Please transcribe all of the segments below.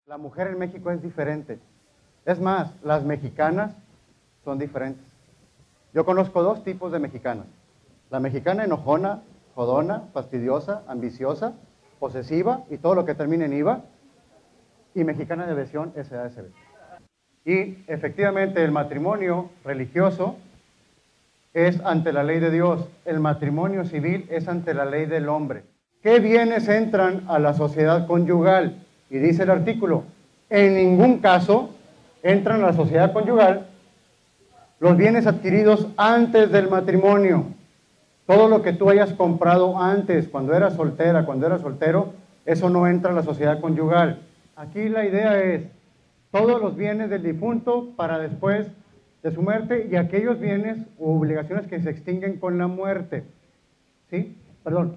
La mujer en México es diferente. Es más, las mexicanas son diferentes. Yo conozco dos tipos de mexicanas. La mexicana enojona, jodona, fastidiosa, ambiciosa, posesiva y todo lo que termine en IVA. Y mexicana de versión SASB. Y efectivamente el matrimonio religioso es ante la ley de Dios. El matrimonio civil es ante la ley del hombre. ¿Qué bienes entran a la sociedad conyugal? Y dice el artículo, en ningún caso entran a la sociedad conyugal los bienes adquiridos antes del matrimonio. Todo lo que tú hayas comprado antes, cuando eras soltera, cuando eras soltero, eso no entra a la sociedad conyugal. Aquí la idea es todos los bienes del difunto para después de su muerte y aquellos bienes u obligaciones que se extinguen con la muerte. ¿Sí? Perdón,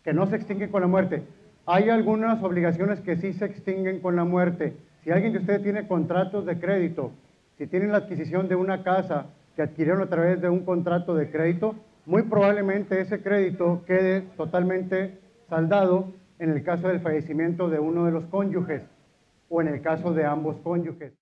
que no se extinguen con la muerte. Hay algunas obligaciones que sí se extinguen con la muerte. Si alguien de ustedes tiene contratos de crédito, si tienen la adquisición de una casa que adquirieron a través de un contrato de crédito, muy probablemente ese crédito quede totalmente saldado en el caso del fallecimiento de uno de los cónyuges o en el caso de ambos cónyuges.